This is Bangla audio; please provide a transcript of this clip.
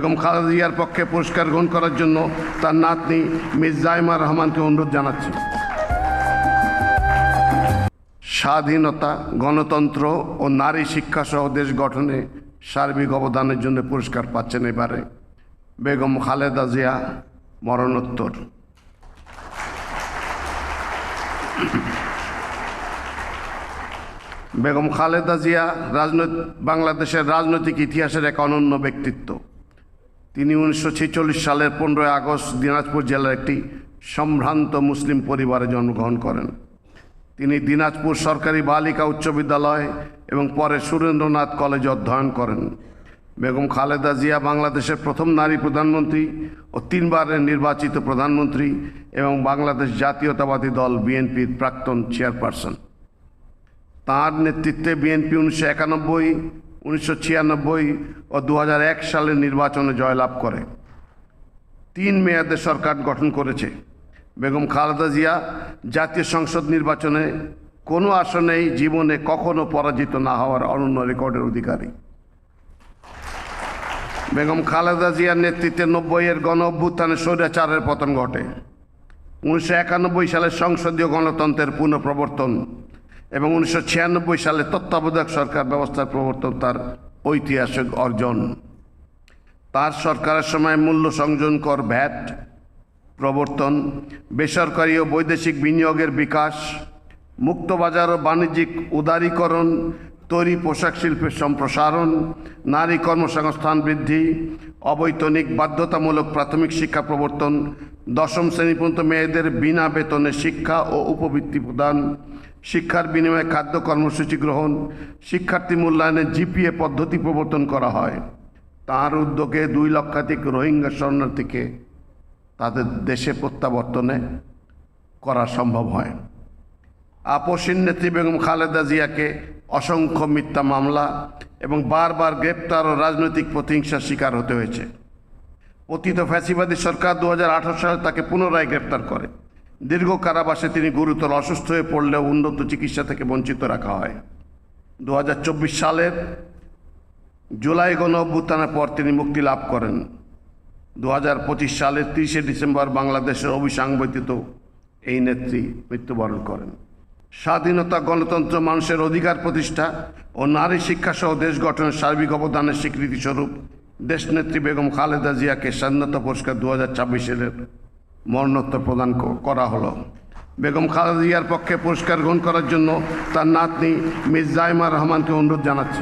বেগম খালেদা জিয়ার পক্ষে পুরস্কার গ্রহণ করার জন্য তার নাতনি মিস জাইমা রহমানকে অনুরোধ জানাচ্ছি। স্বাধীনতা, গণতন্ত্র ও নারী শিক্ষা সহ দেশ গঠনে সার্বিক অবদানের জন্য পুরস্কার পাচ্ছেন এবারে বেগম খালেদা জিয়া মরণোত্তর। বেগম খালেদা জিয়া বাংলাদেশের রাজনৈতিক ইতিহাসের এক অনন্য ব্যক্তিত্ব। তিনি 1946 সালের 15 আগস্ট দিনাজপুর জেলার একটি সম্ভ্রান্ত মুসলিম পরিবারে জন্মগ্রহণ করেন। তিনি দিনাজপুর সরকারি বালিকা উচ্চ বিদ্যালয় এবং পরে সুরেন্দ্রনাথ কলেজে অধ্যয়ন করেন। বেগম খালেদা জিয়া বাংলাদেশের প্রথম নারী প্রধানমন্ত্রী ও 3 বারের নির্বাচিত প্রধানমন্ত্রী এবং বাংলাদেশ জাতীয়তাবাদী দল বিএনপির প্রাক্তন চেয়ারপারসন। তাঁর নেতৃত্বে বিএনপি 1991, 1996 ও 2001 সালের নির্বাচনে জয়লাভ করে 3 মেয়াদে সরকার গঠন করেছে। বেগম খালেদা জিয়া জাতীয় সংসদ নির্বাচনে কোনো আসনেই জীবনে কখনো পরাজিত না হওয়ার অনন্য রেকর্ডের অধিকারী। বেগম খালেদা জিয়ার নেতৃত্বে 90-এর গণ অভ্যুত্থানে স্বৈরাচারের পতন ঘটে। 1991 সালে সংসদীয় গণতন্ত্রের পুনঃপ্রবর্তন এবং 1996 সালে তত্ত্বাবধায়ক সরকার ব্যবস্থার প্রবর্তন তার ঐতিহাসিক অর্জন। তার সরকারের সময় মূল্য সংযোজন কর ভ্যাট প্রবর্তন, বেসরকারি ও বৈদেশিক বিনিয়োগের বিকাশ, মুক্তবাজার ও বাণিজ্যিক উদারীকরণ, তৈরি পোশাক শিল্পের সম্প্রসারণ, নারী কর্মসংস্থান বৃদ্ধি, অবৈতনিক বাধ্যতামূলক প্রাথমিক শিক্ষা প্রবর্তন, 10ম শ্রেণী পর্যন্ত মেয়েদের বিনা বেতনে শিক্ষা ও উপবৃত্তি প্রদান, শিক্ষার বিনিময়ে খাদ্য কর্মসূচি গ্রহণ, শিক্ষার্থী মূল্যায়নে জিপিএ পদ্ধতি প্রবর্তন করা হয়। তাঁর উদ্যোগে 2 লক্ষাধিক রোহিঙ্গা শরণার্থীকে তাদের দেশে প্রত্যাবর্তনে করা সম্ভব হয়। আপসীন নেত্রী বেগম খালেদা জিয়াকে অসংখ্য মিথ্যা মামলা এবং বারবার গ্রেপ্তার ও রাজনৈতিক প্রতিহিংসার শিকার হতে হয়েছে। পতিত ফ্যাসিবাদী সরকার 2018 সালে তাকে পুনরায় গ্রেপ্তার করে। দীর্ঘ কারাবাসে তিনি গুরুতর অসুস্থ হয়ে পড়লেও উন্নত চিকিৎসা থেকে বঞ্চিত রাখা হয়। 2024 সালের জুলাই গণ অভ্যুত্থানের পর তিনি মুক্তি লাভ করেন। 2025 সালের 30 ডিসেম্বর বাংলাদেশের অবিসংবাদিত এই নেত্রী মৃত্যুবরণ করেন। স্বাধীনতা, গণতন্ত্র, মানুষের অধিকার প্রতিষ্ঠা ও নারী শিক্ষা সহ দেশ গঠনের সার্বিক অবদানের স্বীকৃতিস্বরূপ দেশনেত্রী বেগম খালেদা জিয়াকে স্বাধীনতা পুরস্কার 2026-এর মরণোত্তর প্রদান করা হলো। বেগম খালেদা জিয়ার পক্ষে পুরস্কার গ্রহণ করার জন্য তার নাতনি মিস জাইমা রহমানকে অনুরোধ জানাচ্ছি।